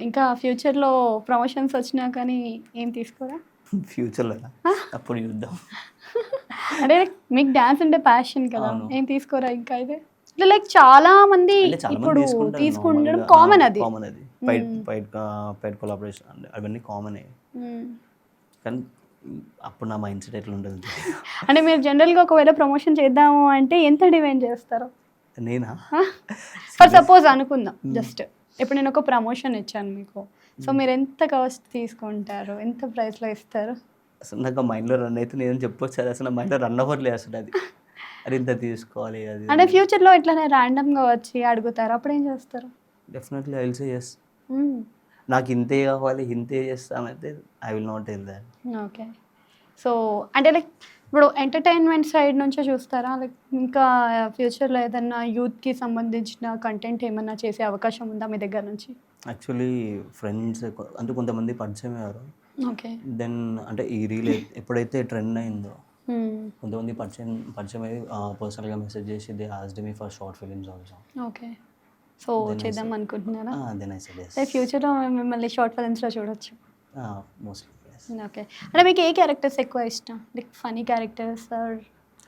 ఇంకా ఫ్యూచర్లో ప్రమోషన్స్ వచ్చినా కానీ ఏం తీసుకోరా? ఫ్యూచర్లో అప్పుడు చూద్దాం. అంటే మీకు డ్యాన్స్ అంటే ప్యాషన్ కదా, ఏం తీసుకోరా ఇంకా? అయితే ఇట్లా లైక్ చాలా మంది ఇప్పుడు తీసుకుంటడం కామన్, అది పెయిడ్ కొలాబరేషన్ అవన్నీ కామన్. కానీ అప్పుడు నా మైండ్ సెట్ ఎట్లా ఉంటుంది అంటే మీరు జనరల్గా ఒకవేళ ప్రమోషన్ చేద్దాము అంటే ఎంత డిమాండ్ చేస్తారు? నేనా? ఫర్ సపోజ్ అనుకుందాం, జస్ట్ ఇప్పుడు నేను ఒక ప్రమోషన్ ఇచ్చాను మీకు, సో మీరు ఎంత కాస్ట్ తీసుకుంటారు, ఎంత ప్రైస్లో ఇస్తారు? అసలు నాకు మైండ్లో రన్ అయితే నేను చెప్పొచ్చు, అది అసలు నా మైండ్లో రన్ అవ్వట్లేదు అసలు. అది ఇంత తీసుకోవాలి అది అంటే ఫ్యూచర్లో ఇట్లానే ర్యాండమ్గా వచ్చి అడుగుతారు, అప్పుడు ఏం చేస్తారు? Definitely I will say yes. నాకు ఇంతే కావాలి, ఇంతే చేస్తానంటే I will not tell that. Okay. So అంటే లైక్ ఇప్పుడు ఎంటర్టైన్మెంట్ సైడ్ నుంచే చూస్తారా, లైక్ ఇంకా ఫ్యూచర్లో ఏదన్నా యూత్కి సంబంధించిన కంటెంట్ ఏమన్నా చేసే అవకాశం ఉందా మీ దగ్గర నుంచి? యాక్చువల్లీ ఫ్రెండ్స్ అంటే కొంతమంది పరిచయం అయ్యారు. ఓకే. దెన్ అంటే ఈ రీల్ ఎప్పుడైతే ట్రెండ్ అయిందో కొంతమంది పరిచయం అయ్యి పర్సనల్గా మెసేజ్ చేసి they asked me for short films also. Okay. So చేద్దాం అనుకుంటున్నారా? Then I said yes. ఫ్యూచర్లో మిమ్మల్ని షార్ట్ ఫిలిమ్స్లో చూడొచ్చు? Mostly yes. ఓకే. అంటే మీకు ఏ క్యారెక్టర్స్ ఎక్కువ ఇష్టం, like funny characters or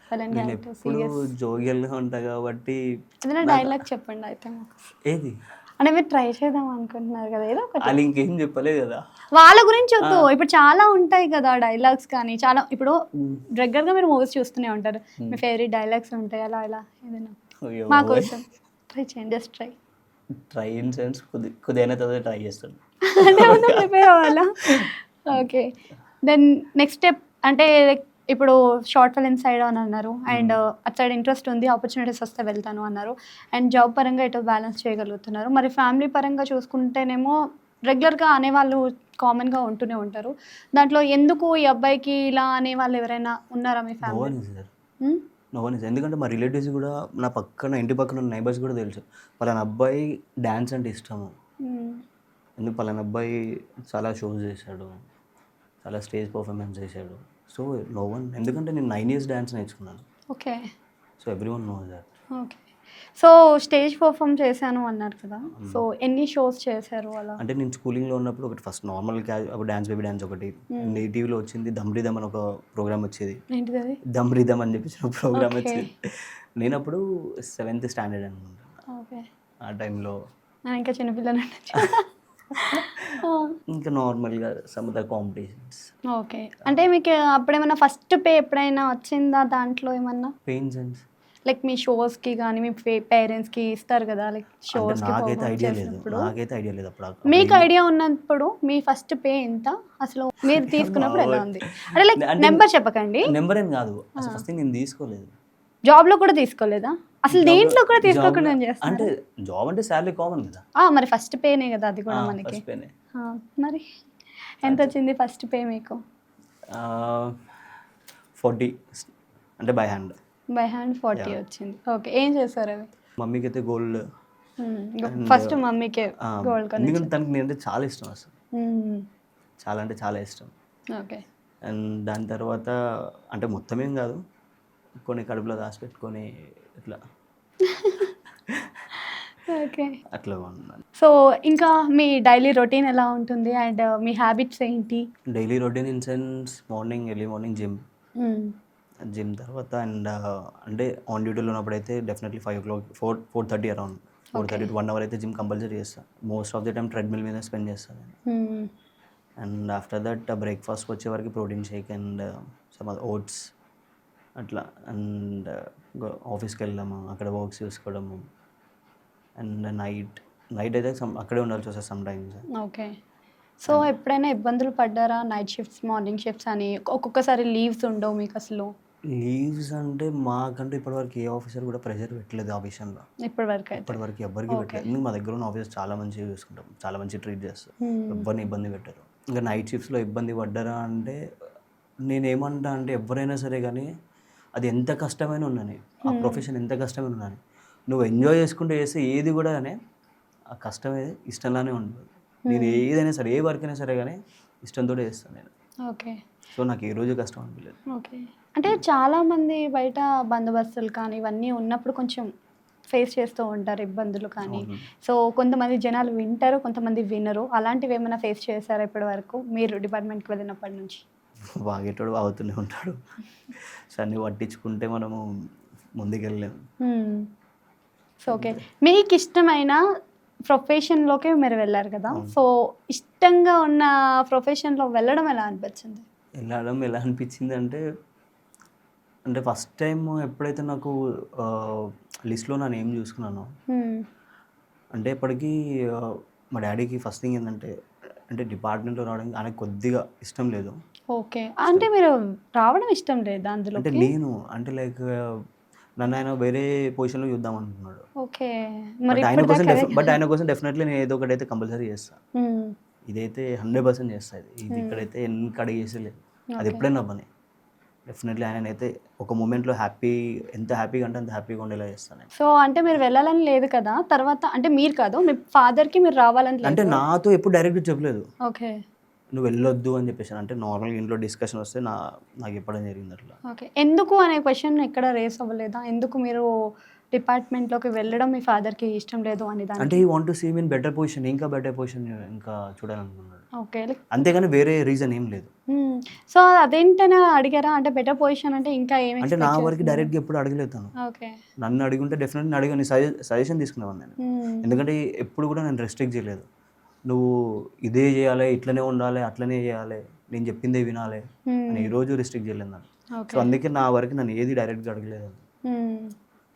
silent నేను క్యారెక్టర్ ఎప్పుడు సీరియస్ జోవియల్గా ఉంటా కాబట్టి ఏదైనా డైలాగ్ చెప్పండి అయితే మాకు. ఏది అంటే మీరు ట్రై చేద్దాం అనుకుంటున్నారు కదా ఏదో ఒకటి. వాళ్ళు ఇంకేం చెప్పలేదు కదా. వాళ్ళ గురించి వద్దు, ఇప్పుడు చాలా ఉంటాయి కదా డైలాగ్స్ కానీ, చాలా ఇప్పుడు రెగ్యులర్గా మీరు మూవీస్ చూస్తూనే ఉంటారు, మీ ఫేవరెట్ డైలాగ్స్ ఉంటాయి అలా ఇలా ఏదైనా మా కోసం ట్రై చేయండి, just try. Try in sense కొద్దిగా తర్వాత ట్రై చేస్తాను. అంటే ఏమన్నా ప్రిపేర్ అవ్వాలా? ఓకే, దెన్ నెక్స్ట్ స్టెప్ అంటే ఇప్పుడు షార్ట్ ఫిలిం సైడ్ అని అన్నారు, అండ్ అటు సైడ్ ఇంట్రెస్ట్ ఉంది, ఆపర్చునిటీస్ వస్తే వెళ్తాను అన్నారు, అండ్ జాబ్ పరంగా ఇటు బ్యాలెన్స్ చేయగలుగుతున్నారు. మరి ఫ్యామిలీ పరంగా చూసుకుంటేనేమో రెగ్యులర్గా అనేవాళ్ళు కామన్గా ఉంటూనే ఉంటారు. దాంట్లో ఎందుకు ఈ అబ్బాయికి ఇలా అనే వాళ్ళు ఎవరైనా ఉన్నారా మీ ఫ్యామిలీ? నోవన్ ఎందుకంటే మా రిలేటివ్స్ కూడా నా పక్కన ఇంటి పక్కన ఉన్న నైబర్స్ కూడా తెలుసు పలానా అబ్బాయి డ్యాన్స్ అంటే ఇష్టము, ఎందుకు పలానా అబ్బాయి చాలా షోస్ చేశాడు, చాలా స్టేజ్ పర్ఫార్మెన్స్ చేశాడు. సో నోవన్ ఎందుకంటే నేను 9 years డ్యాన్స్ నేర్చుకున్నాను. Okay, so everyone knows that. Okay. So stage perform చేశాను అన్నారు కదా, సో ఎన్ని షోస్ చేశారు అలా? అంటే నేను స్కూలింగ్లో ఉన్నప్పుడు ఒకటి ఫస్ట్ నార్మల్ ఒక డ్యాన్స్ బేబీ డ్యాన్స్ ఒకటి, టీవీలో వచ్చింది దమ్ రిథమ్ అని ఒక ప్రోగ్రామ్ వచ్చేది, ఏంటిది అది? దమ్ రిథమ్ అని చెప్పేసి ఒక ప్రోగ్రామ్ వచ్చేది. నేను అప్పుడు 7th standard అనుకుంటా. ఓకే, ఆ టైంలో ఇంకా చిన్నపిల్లలు. ఇంకా నార్మల్గా సమ్ అదర్ కాంపిటీషన్స్. ఓకే, అంటే మీకు అప్పుడేమన్నా ఫస్ట్ పే ఎప్పుడైనా వచ్చిందా దాంట్లో ఏమన్నా? పెయిన్ సెన్స్ లైక్ మీ షోస్కి కానీ మీ పేరెంట్స్కి ఇస్తారు కదా, లైక్ షోస్కి నాకైతే ఐడియా లేదు అప్పుడు. మీకు ఐడియా ఉన్నప్పుడు మీ ఫస్ట్ పే ఎంత అసలు మీరు తీసుకున్నప్పుడు ఎలా ఉంది? అంటే లైక్ నెంబర్ చెప్పకండి. నెంబర్ ఏం కాదు, అసలు ఫస్ట్ నేను తీసుకోలేదు. జాబ్లో కూడా తీసుకోలేదా? అసలు దేంట్లో కూడా తీసుకోకుండా చేస్తాను. అంటే జాబ్ అంటే శాలరీ కామన్ కదా. మరి ఫస్ట్ పేనే కదా అది కూడా మనకి. ఫస్ట్ పేనే. మరి ఎంత వచ్చింది ఫస్ట్ పే మీకు? 40 అంటే బై హ్యాండ్. బై హ్యాండ్ 40 వచ్చింది. ఓకే, ఏం చేశారు అవి? మమ్మీకి అయితే గోల్డ్. ఫస్ట్ మమ్మీకే గోల్డ్ కొని. ఎందుకంటే తనకి నేనంటే చాలా ఇష్టం అసలు, చాలా అంటే చాలా ఇష్టం. ఓకే, అండ్ దాని తర్వాత అంటే మొత్తం ఏం కాదు, కొన్ని కడుపులో దాచిపెట్టుకొని ఇట్లా ఓకే అట్లా ఉన్నాను. సో ఇంకా మీ డైలీ రొటీన్ ఎలా ఉంటుంది అండ్ మీ హ్యాబిట్స్ ఏంటి? Daily routine in sense early morning gym తర్వాత అండ్ అంటే ఆన్ డ్యూటీలో ఉన్నప్పుడు అయితే definitely 5 o'clock 4:30 around 4:30 to 1 hour అయితే జిమ్ కంపల్సరీ చేస్తాను. Most of the time treadmill మీద స్పెండ్ చేస్తాను నేను. అండ్ ఆఫ్టర్ దట్ బ్రేక్ఫాస్ట్కి వచ్చే వరకు protein shake and some oats అట్లా. అండ్ ఆఫీస్కి వెళ్ళాము, అక్కడ వర్క్స్ చూసుకోవడము. అండ్ నైట్ అయితే అక్కడే ఉండాల్సి వస్తుంది సమ్ టైమ్స్. ఓకే, సో ఎప్పుడైనా ఇబ్బందులు పడ్డారా? నైట్ షిఫ్ట్స్, మార్నింగ్ షిఫ్ట్స్ అని ఒక్కొక్కసారి లీవ్స్ ఉండవు మీకు అసలు? లీవ్స్ అంటే మాకంటే ఇప్పటివరకు ఏ ఆఫీసర్ కూడా ప్రెషర్ పెట్టలేదు ఆ విషయంలో. ఇప్పటివరకు ఎవ్వరికి పెట్టలేదు. ఎందుకు మా దగ్గర ఉన్న ఆఫీసర్ చాలా మంచిగా చూసుకుంటాం, చాలా మంచిగా ట్రీట్ చేస్తారు, ఎవరిని ఇబ్బంది పెట్టారు. ఇంకా నైట్ షిఫ్ట్స్లో ఇబ్బంది పడ్డారా అంటే నేనేమంటా అంటే ఎవరైనా సరే కానీ అది ఎంత కష్టమైన ఉన్నాను, ఆ ప్రొఫెషన్ ఎంత కష్టమైన ఉన్నాను, నువ్వు ఎంజాయ్ చేసుకుంటూ చేస్తే ఏది కూడా కానీ ఆ కష్టం ఏది ఇష్టంలానే ఉండదు. నేను ఏదైనా సరే ఏ వర్క్ అయినా సరే కానీ ఇష్టంతో చేస్తాను నేను. ఓకే, సో నాకు ఏ రోజు కష్టం అనిపించలేదు. ఓకే, అంటే చాలామంది బయట బందోబస్తులు కానీ ఇవన్నీ ఉన్నప్పుడు కొంచెం ఫేస్ చేస్తూ ఉంటారు ఇబ్బందులు కానీ. సో కొంతమంది జనాలు వింటారు, కొంతమంది వినరు. అలాంటివి ఏమైనా ఫేస్ చేశారా ఇప్పటి వరకు మీరు డిపార్ట్మెంట్కి వెళ్ళినప్పటి నుంచి? వాగేటోడు వాగుతూనే ఉంటాడు, సో అన్నీ పట్టించుకుంటే మనము ముందుకెళ్ళలేము. సో ఓకే, మీకు ఇష్టమైన ప్రొఫెషన్లోకి మీరు వెళ్ళారు కదా, సో ఇష్టంగా ఉన్న ప్రొఫెషన్లో వెళ్ళడం ఎలా అనిపించింది? ఎలా అనిపించింది అంటే ఫస్ట్ టైం ఎప్పుడైతే నాకు లిస్ట్లో నా నేమ్ చూసుకున్నాను అంటే ఇప్పటికీ మా డాడీకి ఫస్ట్ థింగ్ ఏంటంటే అంటే డిపార్ట్మెంట్లో రావడానికి ఆయనకు కొద్దిగా ఇష్టం లేదు. ఓకే, అంటే మీరు రావడం ఇష్టం లేదా అందులో? అంటే నేను అంటే లైక్ నన్ను ఆయన వేరే పొజిషన్లో చూద్దాం అనుకున్నాడు. ఓకే, బట్ ఆయన కోసం డెఫినెట్లీ నేను ఏదో ఒకటి అయితే కంపల్సరీ చేస్తాను. ఇదైతే 100% చేస్తాను. ఇది ఇక్కడైతే ఎన్ని అడిగి చేసేలేదు, అది ఎప్పుడైనా పని. డెఫినెట్లీ ఆయననైతే ఒక మూమెంట్లో ఎంత హ్యాపీగా అంటే అంత హ్యాపీగా ఉండేలా చేస్తాను. సో అంటే మీరు వెళ్ళాలని లేదు కదా తర్వాత? అంటే మీరు కాదు, మీ ఫాదర్కి మీరు రావాలని అంటే నాతో ఎప్పుడు డైరెక్ట్గా చెప్పలేదు. ఓకే, నువ్వు వెళ్ళొద్దు అని చెప్పేసి. అంటే నార్మల్గా ఇంట్లో డిస్కషన్ వస్తే నాకు చెప్పడం జరిగింది అట్లా. ఓకే, ఎందుకు అనే క్వశ్చన్ ఎక్కడ రేస్ అవ్వలేదా? ఎందుకు మీరు డిపార్ట్మెంట్లోకి వెళ్ళడం మీ ఫాదర్కి ఇష్టం లేదు అని దాని అంటే ఈ want to see mean better position, ఇంకా బెటర్ పొజిషన్ ఇంకా చూడాలనుకున్నాడు. ఓకే. అంతేగాని వేరే రీజన్ ఏం లేదు. సో అదేంటని అడిగారా? అంటే బెటర్ పొజిషన్ అంటే ఇంకా ఏమి అంటే నా ఎక్స్పెక్ట్ వరకు చేస్తున్నారు? డైరెక్ట్గా ఎప్పుడు అడగలేదు తను. ఓకే. నన్ను అడిగి ఉంటే డెఫినెట్లీ నేను అడిగాను, సజెషన్ తీసుకునేవాడిని నేను. ఎందుకంటే ఎప్పుడు కూడా నేను రెస్ట్రిక్ట్ చేయలేదు. నువ్వు ఇదే చేయాలి, ఇట్లనే ఉండాలి, అట్లనే చేయాలి, నేను చెప్పిందే వినాలి అని ఏ రోజు రెస్ట్రిక్ట్ చేయలేదు నన్ను. సో అందుకే నా వరకు నన్ను ఏది డైరెక్ట్గా అడగలేదు.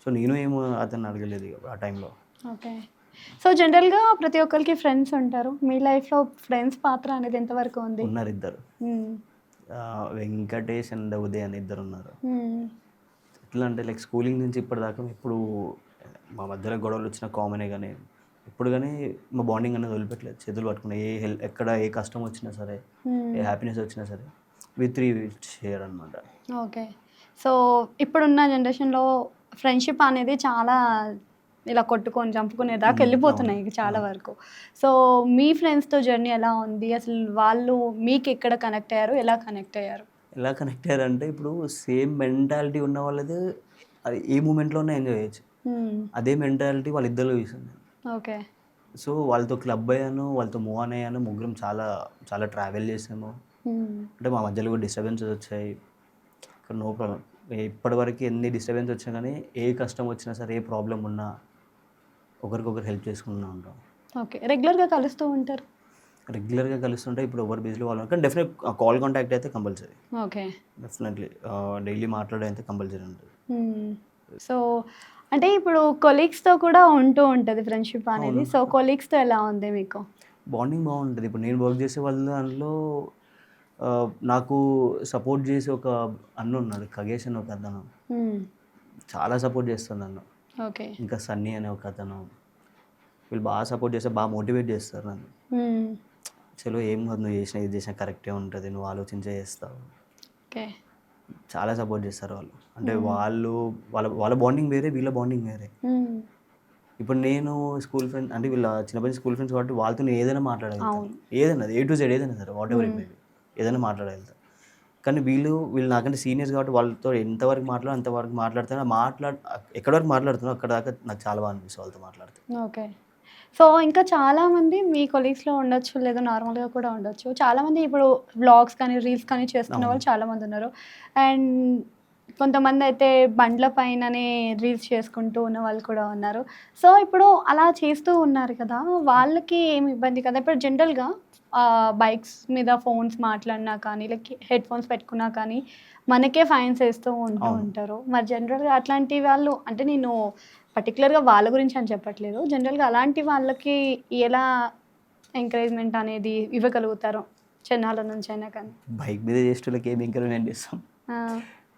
సో నేను ఏమో అతన్ని అడగలేదు ఇక ఆ టైంలో. ఓకే. సో జనరల్గా ప్రతి ఒక్కరికి ఫ్రెండ్స్ ఉంటారు. మీ లైఫ్లో ఫ్రెండ్స్ పాత్ర అనేది ఎంతవరకు ఉంది? ఉన్నారు ఇద్దరు, వెంకటేష్ అండ్ ఉదయ్ అని ఇద్దరు ఉన్నారు. ఎట్లా అంటే లైక్ స్కూలింగ్ నుంచి ఇప్పటిదాకా ఎప్పుడు మా మధ్యలో గొడవలు వచ్చిన కామనే, కానీ ఎప్పుడు కానీ మా బాండింగ్ అనేది వదిలిపెట్టలేదు. చేతులు పట్టుకున్నా ఎక్కడ ఏ కష్టం వచ్చినా సరే, ఏ హ్యాపీనెస్ వచ్చినా సరే వి షేర్ అనమాట. ఓకే. సో ఇప్పుడున్న జనరేషన్లో ఫ్రెండ్షిప్ అనేది చాలా ఇలా కొట్టుకొని చంపుకునేదాకా వెళ్ళిపోతున్నాయి చాలా వరకు. సో మీ ఫ్రెండ్స్తో జర్నీ ఎలా ఉంది? అసలు వాళ్ళు మీకు ఎక్కడ కనెక్ట్ అయ్యారు? ఎలా కనెక్ట్ అయ్యారు? ఎలా కనెక్ట్ అయ్యారంటే ఇప్పుడు సేమ్ మెంటాలిటీ ఉన్న వాళ్ళది అది ఏ మూమెంట్లోనే ఎంజాయ్ చేయొచ్చు. అదే మెంటాలిటీ వాళ్ళిద్దరిలో చూసాను. ఓకే. సో వాళ్ళతో క్లబ్ అయ్యాను, వాళ్ళతో మూవ్ ఆన్ అయ్యాను, ముగ్గురం చాలా చాలా ట్రావెల్ చేసాము. అంటే మా మధ్యలో కూడా డిస్టర్బెన్సెస్ వచ్చాయి, నో ప్రాబ్లం. ఇప్పటివరకు ఎన్ని డిస్టర్బెన్స్ వచ్చినా కానీ, ఏ కష్టం వచ్చినా సరే, ఏ ప్రాబ్లం ఉన్నా ఒకరికొకరు హెల్ప్ చేసుకుంటూ ఉంటాం. ఓకే. రెగ్యులర్గా కలుస్తూ ఉంటారు? రెగ్యులర్గా కలుస్తుంటే ఇప్పుడు ఎవరు బిజీలో వాళ్ళు, కానీ డెఫినెట్ కాల్ కాంటాక్ట్ అయితే కంపల్సరీ. ఓకే. డెఫినెట్లీ డైలీ మాట్లాడే అయితే కంపల్సరీ ఉంటుంది. సో అంటే ఇప్పుడు కొలీగ్స్తో కూడా ఉంటూ ఉంటుంది ఫ్రెండ్షిప్ అనేది. సో కొలీగ్స్తో ఎలా ఉంది మీకు? బాండింగ్ బాగుంటుంది. ఇప్పుడు నేను వర్క్ చేసే వాళ్ళ దాంట్లో నాకు సపోర్ట్ చేసి ఒక అన్న ఉన్నాడు, ఖగేష్ అని ఒక అతను. చాలా సపోర్ట్ చేస్తాను నన్ను. ఓకే. ఇంకా సన్నీ అనే ఒక అతను, వీళ్ళు బాగా సపోర్ట్ చేస్తారు, బాగా మోటివేట్ చేస్తారు నన్ను. చలో ఏం కాదు, నువ్వు చేసిన ఇది చేసినా కరెక్టే ఉంటుంది, నువ్వు ఆలోచించే చేస్తావు. ఓకే. చాలా సపోర్ట్ చేస్తారు వాళ్ళు. అంటే వాళ్ళ బాండింగ్ వేరే, వీళ్ళ బాండింగ్ వేరే. ఇప్పుడు నేను స్కూల్ ఫ్రెండ్ అంటే వీళ్ళ చిన్నప్పటి స్కూల్ ఫ్రెండ్స్ కాబట్టి వాళ్ళతో నేను ఏదైనా మాట్లాడగలుగుతాను, ఏదైనా A to Z ఏదైనా సరే, what ever it may be, ఏదైనా మాట్లాడగలుగుతాను. కానీ వీళ్ళు నాకంటే సీనియర్స్ కాబట్టి వాళ్ళతో ఎంతవరకు అంతవరకు మాట్లాడుతాను. ఎక్కడి వరకు మాట్లాడుతానో అక్కడ దాకా నాకు చాలా బాగా అనిపిస్తుంది వాళ్ళతో మాట్లాడితే. ఓకే. సో ఇంకా చాలామంది మీ కొలీగ్స్లో ఉండొచ్చు, లేదా నార్మల్గా కూడా ఉండొచ్చు. చాలామంది ఇప్పుడు వ్లాగ్స్ కానీ రీల్స్ కానీ చేస్తున్న వాళ్ళు చాలామంది ఉన్నారు. అండ్ కొంతమంది అయితే బండ్ల పైననే రీల్స్ చేసుకుంటూ ఉన్న వాళ్ళు కూడా ఉన్నారు. సో ఇప్పుడు అలా చేస్తూ ఉన్నారు కదా, వాళ్ళకి ఏమి ఇబ్బంది కదా? ఇప్పుడు జనరల్గా బైక్స్ మీద ఫోన్స్ మాట్లాడినా కానీ, లైక్ హెడ్ ఫోన్స్ పెట్టుకున్నా కానీ మనకే ఫైన్స్ వేస్తూ ఉంటారు. మరి జనరల్గా అట్లాంటి వాళ్ళు, అంటే నేను పర్టికులర్గా వాళ్ళ గురించి అని చెప్పట్లేదు, జనరల్గా అలాంటి వాళ్ళకి ఎలా ఎంకరేజ్మెంట్ అనేది ఇవ్వగలుగుతారు చిన్నాళ్ళ నుంచి అయినా కానీ? బైక్ మీద చేసేటోళ్ళకి ఏమి ఎంకరేజ్మెంట్ చేస్తాం,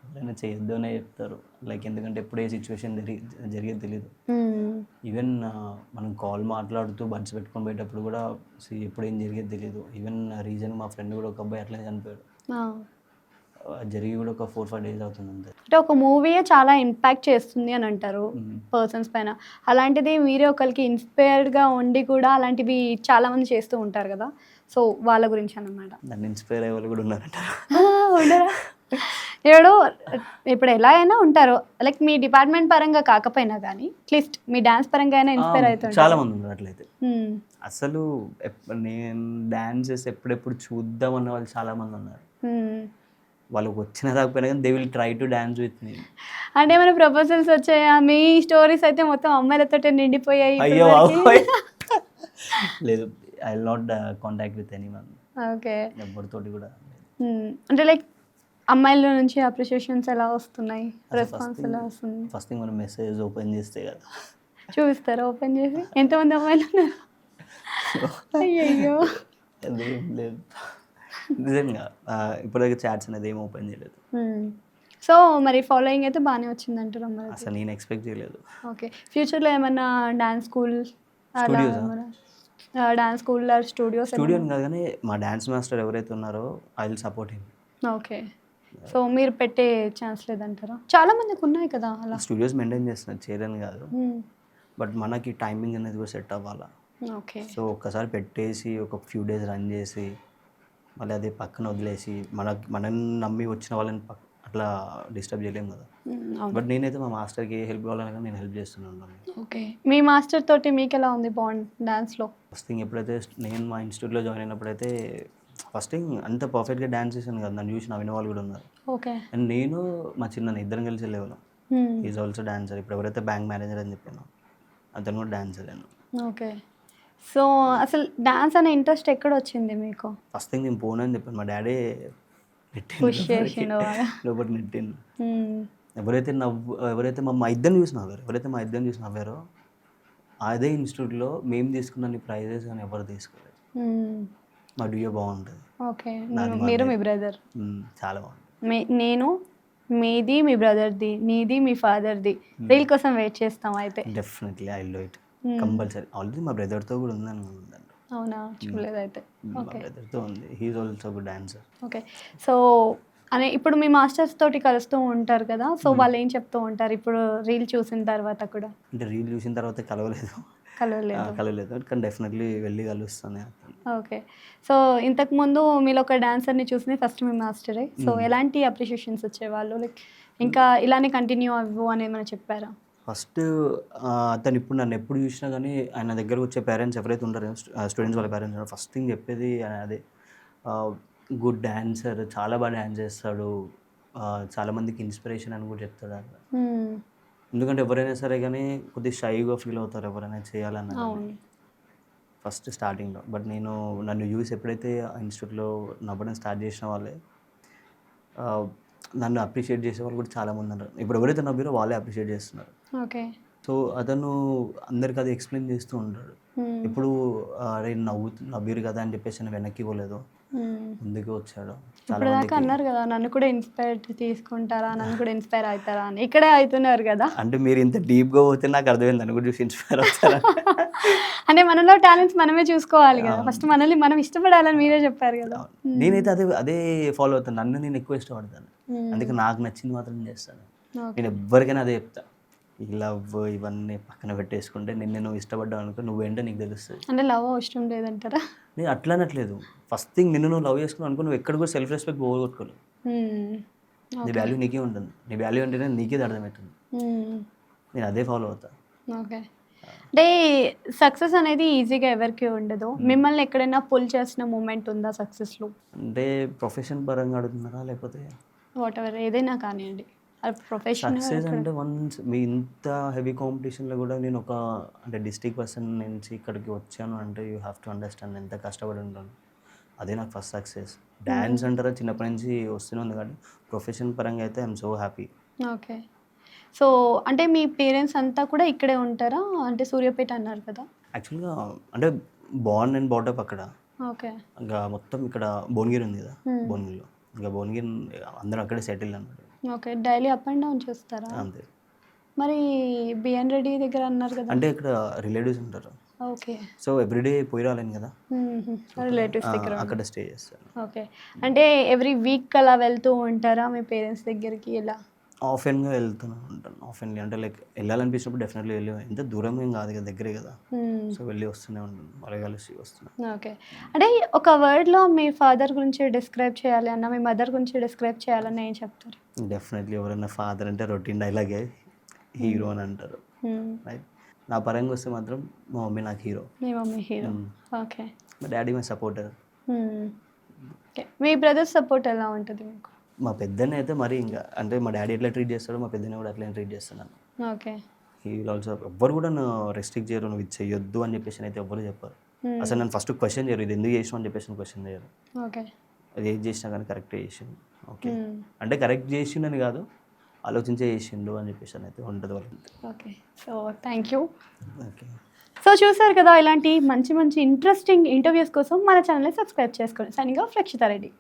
ఎవరైనా చేయొద్దు అనే చెప్తారు. లైక్ ఎందుకంటే ఎప్పుడు ఏ సిచ్యువేషన్ జరిగేది తెలియదు. ఈవెన్ మనం కాల్ మాట్లాడుతూ బడ్స్ పెట్టుకొని పోయేటప్పుడు కూడా ఎప్పుడు ఏం జరిగేది తెలియదు. ఈవెన్ రీజన్ మా ఫ్రెండ్ కూడా ఒక అబ్బాయి అట్లనే చనిపోయాడు, జరిగి కూడా ఒక 4-5 days అవుతుంది అంతే. అంటే ఒక మూవీయే చాలా ఇంపాక్ట్ చేస్తుంది అని అంటారు పర్సన్స్ పైన. అలాంటిది మీరే ఒకరికి ఇన్స్పైర్డ్గా ఉండి కూడా అలాంటివి చాలామంది చేస్తూ ఉంటారు కదా, సో వాళ్ళ గురించి అన్నమాట. నన్ను ఇన్స్పైర్ అయ్యే వాళ్ళు కూడా ఉన్నారంట. ఉండరా? ఇప్పుడు ఎలా అయినా ఉంటారు, లైక్ మీ డిపార్ట్మెంట్ పరంగా కాకపోయినా కానీ అట్లీస్ట్ మీ డాన్స్ పరంగా అయినా ఇన్స్పైర్ అవుతుంది. చాలా మంది ఉన్నారు అట్లయితే. అసలు నేను డాన్స్ చేసి ఎప్పుడెప్పుడు చూద్దాం అన్న వాళ్ళు చాలా మంది ఉన్నారు. వాళ్ళకి వచ్చిన రాకపోయినా కానీ they will try to dance with me. అంటే ఏమైనా ప్రపోజల్స్ వచ్చాయా? మీ స్టోరీస్ అయితే మొత్తం అమ్మాయిలతో నిండిపోయాయి. అయ్యో లేదు, I will not contact with anyone. Okay. ఎవరితోటి కూడా. అంటే లైక్ అమ్మాయిల నుంచి అప్రిషియేషన్స్ ఎలా వస్తున్నాయి, రెస్పాన్స్ ఎలా వస్తుంది? ఫస్ట్ థింగ్ మనం మెసేజ్ ఓపెన్ చేస్తే కదా చూపిస్తారా ఓపెన్ చేసి ఎంతమంది అమ్మాయిలు ఉన్నారు? అయ్యో లేదు, నిజంగా ఇప్పటిదాకా చాట్స్ అనేది ఏం ఓపెన్ చేయలేదు. సో మరి ఫాలోయింగ్ అయితే బాగానే వచ్చింది అంటారు అమ్మాయి? అసలు నేను ఎక్స్పెక్ట్ చేయలేదు. ఓకే. ఫ్యూచర్లో ఏమన్నా dance school, dance school studio కాదు కానీ మా డాన్స్ మాస్టర్ ఎవరైతే ఉన్నారో I will support him. Okay. So మీరు పెట్టే ఛాన్స్ లేదంటారా? చాలా మందికి ఉన్నాయి కదా అలా స్టూడియోస్ మెయింటైన్ చేస్తున్నారు, చేయలేని కాదు, బట్ మనకి టైమింగ్ అనేది కూడా సెట్ అవ్వాలా. ఓకే. సో ఒక్కసారి పెట్టేసి ఒక ఫ్యూ డేస్ రన్ చేసి మళ్ళీ అదే పక్కన వదిలేసి మనల్ని నమ్మి వచ్చిన వాళ్ళని అట్లా డిస్టర్బ్ చేయలేము కదా. అవును. బట్ నేనైతే మా మాస్టర్కి హెల్ప్ కావాలని నేను హెల్ప్ చేస్తున్నాను. ఓకే. మీ మాస్టర్ తోటి మీకు ఎలా ఉంది బాండ్ డాన్స్లో? ఫస్ట్ థింగ్ ఎప్పుడైతే నేను మా ఇన్స్టిట్యూట్లో జాయిన్ అయినప్పుడైతే ఫస్ట్ థింగ్ అంత పర్ఫెక్ట్గా డ్యాన్స్ చేశాను కదా, నన్ను చూసి నవ్విన వాళ్ళు కూడా ఉన్నారు. ఓకే. అండ్ నేను మా చిన్న ఇద్దరం కలిసి వెళ్ళేవాళ్ళం. Is also dancer. ఇప్పుడు ఎవరైతే బ్యాంక్ మేనేజర్ అని చెప్పాను అతను కూడా డాన్సర్. నేను ఓకే. సో అసలు డాన్స్ అనే ఇంట్రెస్ట్ ఎక్కడ వచ్చింది మీకు? ఫస్ట్ థింగ్ నేను పోనని చెప్పాను, మా డాడీ పుష్ చేసిండు బాగా. లోపల నెట్టిండు. ఎవరైతే మా ఇద్దరిని చూసి నవ్వారు, నవ్వారో అదే ఇన్స్టిట్యూట్లో మేము తీసుకున్న ప్రైజెస్ కానీ ఎవరు తీసుకోలేదు. మా డ్యూయో బాగుంటుంది. ఓకే. మీరు మీ బ్రదర్ చాలా బాగుంది. నేను మీది మీ బ్రదర్ది, నీది మీ ఫాదర్ది రీల్ కోసం వెయిట్ చేస్తాం అయితే. Definitely I will do it compulsory. Already మా బ్రదర్తో కూడా ఉంది అనుకుంటాను. అవునా? చూడలేదు అయితే. మా బ్రదర్తో ఉంది. He is also good dancer. Okay. So ఇప్పుడు మీ మాస్టర్స్ తోటి కలుస్తూ ఉంటారు కదా, సో వాళ్ళు ఏం చెప్తూ ఉంటారు ఇప్పుడు రీల్ చూసిన తర్వాత కూడా? అంటే రీల్ చూసిన తర్వాత కలవలేదు కానీ డెఫినెట్లీ వెళ్ళి కలుస్తాను. ఓకే. సో ఇంతకుముందు మీరు ఒక డాన్సర్ని చూసింది ఫస్ట్ మీ మాస్టరే. సో ఎలాంటి అప్రిషియేషన్స్ వచ్చేవాళ్ళు, లైక్ ఇంకా ఇలానే కంటిన్యూ అవ్వు అని ఏమైనా చెప్పారా? ఫస్ట్ అతను ఇప్పుడు నన్ను ఎప్పుడు చూసినా కానీ ఆయన దగ్గరకు వచ్చే పేరెంట్స్ ఎవరైతే ఉంటారో స్టూడెంట్స్ వాళ్ళ పేరెంట్స్ ఫస్ట్ థింగ్ చెప్పేది అదే, గుడ్ డాన్సర్, చాలా బాగా డ్యాన్స్ చేస్తాడు, చాలామందికి ఇన్స్పిరేషన్ అని కూడా చెప్తాడు. ఎందుకంటే ఎవరైనా సరే కానీ కొద్దిగా షైగా ఫీల్ అవుతారు ఎవరైనా చేయాలన్నా ఫస్ట్ స్టార్టింగ్లో. బట్ నన్ను చూసి ఎప్పుడైతే ఇన్స్టిట్యూట్లో నవ్వడం స్టార్ట్ చేసిన వాళ్ళే నన్ను అప్రిషియేట్ చేసే వాళ్ళు కూడా చాలామంది ఉన్నారు. ఇప్పుడు ఎవరైతే నవ్వారో వాళ్ళే అప్రిషియేట్ చేస్తున్నారు. ఓకే. సో అతను అందరికి అది ఎక్స్ప్లెయిన్ చేస్తూ ఉంటాడు. ఇప్పుడు అరే నవ్వురు కదా అని చెప్పేసి వెనక్కి పోలేదు, ముందుకు వచ్చాడు. ఇప్పుడు దాకా అన్నారు కదా నన్ను కూడా ఇన్స్పైర్ తీసుకుంటారా, నన్ను కూడా ఇన్స్పైర్ అవుతారా అని, ఇక్కడే అవుతున్నారు కదా. అంటే మీరు ఇంత డీప్గా పోతే నాకు అర్థమైంది, నన్ను కూడా చూసి ఇన్స్పైర్ అవుతారా. అంటే మనలో టాలెంట్స్ మనమే చూసుకోవాలి కదా, ఫస్ట్ మనల్ని మనం ఇష్టపడాలని మీరే చెప్పారు కదా. నేనైతే అదే ఫాలో అవుతాను. నన్ను నేను ఎక్కువ ఇష్టపడతాను, అందుకే నాకు నచ్చింది మాత్రం చేస్తాను. నేను ఎవరికైనా అదే చెప్తాను, ఈ లవ్ ఇవన్నీ పక్కన పెట్టేసుకుంటే నేను ఇష్టపడ్డావు అనుకో, నువ్వేంటో నీకు తెలుస్తుంది. అంటే లవ్ అవసరం లేదంటారా? నేను అట్లా అనట్లేదు. ఫస్ట్ థింగ్ నువ్వు లవ్ చేసుకున్నావు అనుకో, నువ్వు ఎక్కడ కూడా సెల్ఫ్ రెస్పెక్ట్ పోగొట్టుకోలేవు. నీ వాల్యూ నీకే ఉంటుంది, నీ వాల్యూ అంటేనే నీకే అర్థమవుతుంది. నేను అదే ఫాలో అవుతా. ఓకే. అంటే సక్సెస్ అనేది ఈజీగా ఎవరికి ఉండదు. మిమ్మల్ని ఎక్కడైనా పుల్ చేసిన మూమెంట్ ఉందా సక్సెస్లో? అంటే ప్రొఫెషన్ పరంగా అడుగుతున్నారా లేకపోతే వాట్ ఎవర్ ఏదైనా కానివ్వండి. ప్రొఫెషన్ సక్సెస్ అంటే వన్స్ మీ ఇంత హెవీ కాంపిటీషన్లో కూడా నేను అంటే డిస్ట్రిక్ట్ పర్సన్ నుంచి ఇక్కడికి వచ్చాను అంటే యూ హ్యావ్ టు అండర్స్టాండ్ ఎంత కష్టపడి ఉంటాను. అదే నాకు ఫస్ట్ సక్సెస్. డ్యాన్స్ అంటారా చిన్నప్పటి నుంచి వస్తూనే ఉంది, కానీ ప్రొఫెషన్ పరంగా అయితే I'm so happy. Okay. So అంటే మీ పేరెంట్స్ అంతా కూడా ఇక్కడే ఉంటారా? అంటే సూర్యాపేట అన్నారు కదా. యాక్చువల్గా అంటే బార్న్ అండ్ బాటప్ అక్కడ. ఓకే. ఇంకా మొత్తం ఇక్కడ భువనగిరి ఉంది కదా, భువనగిరిలో ఇంకా భువనగిరి అందరూ అక్కడే సెటిల్ అన్నమాట. Okay. Daily up and down చేస్తారా? అంతే. మరి బిఎన్ రెడ్డి దగ్గర అన్నారు కదా. అంటే ఇక్కడ రిలేటివ్స్ ఉంటారు. ఓకే. సో ఎవ్రీడే పోయి రాలేను కదా, రిలేటివ్స్ దగ్గర అక్కడ స్టే చేస్తాను. ఓకే. అంటే ఎవ్రీ వీక్ అలా వెళ్తూ ఉంటారా మీ పేరెంట్స్ దగ్గరికి? ఇలా ఆఫెన్గా వెళ్తూనే ఉంటాను. ఆఫెన్లీ అంటే లైక్ వెళ్ళాలనిపించినప్పుడు డెఫినెట్లీ వెళ్ళి, ఎంత దూరం ఏం కాదు కదా, దగ్గరే కదా, సో వెళ్ళి వస్తూనే ఉంటాను, వాళ్ళ కలిసి వస్తున్నాను. ఓకే. అంటే ఒక వర్డ్లో మీ ఫాదర్ గురించి డిస్క్రైబ్ చేయాలి అన్న, మీ మదర్ గురించి డిస్క్రైబ్ చేయాలన్న ఏం చెప్తారు? డెఫినెట్లీ ఎవరైనా ఫాదర్ అంటే రొటీన్ డైలాగే హీరో అని అంటారు. రైట్. నా పరంగా వస్తే మాత్రం మా మమ్మీ నాకు హీరో. మీ మమ్మీ హీరో. ఓకే. మా daddy my supporter. Okay. Me brother support ఎలా ఉంటుంది మీకు? మా పెద్దనే అయితే మరి ఇంకా అంటే మా డాడీ ఎట్లా ట్రీట్ చేస్తాడో మా పెద్దనే కూడా అట్లా ట్రీట్ చేస్తున్నాను. ఓకే. He will also. ఎవ్వరు కూడా నన్ను రెస్ట్రిక్ట్ చేయరు, నువ్వు ఇది చేయొద్దు అని చెప్పేసి అయితే ఎవ్వరు చెప్పారు. అసలు నన్ను ఫస్ట్ క్వశ్చన్ చేయరు, ఇది ఎందుకు చేసావు అని చెప్పేసి క్వశ్చన్ చేయరు. ఓకే. అది ఏది చేసినా కానీ కరెక్టే చేసిండు. ఓకే అంటే కరెక్ట్ చేసిండని కాదు, ఆలోచించే చేసిండు అని చెప్పేసి అయితే ఉంటుంది వాళ్ళకి. Okay. So thank you. Okay. So చూసారు కదా, ఇలాంటి మంచి మంచి ఇంట్రెస్టింగ్ ఇంటర్వ్యూస్ కోసం మన ఛానల్ని సబ్స్క్రైబ్ చేసుకోండి. Signing off Rakshitha Reddy.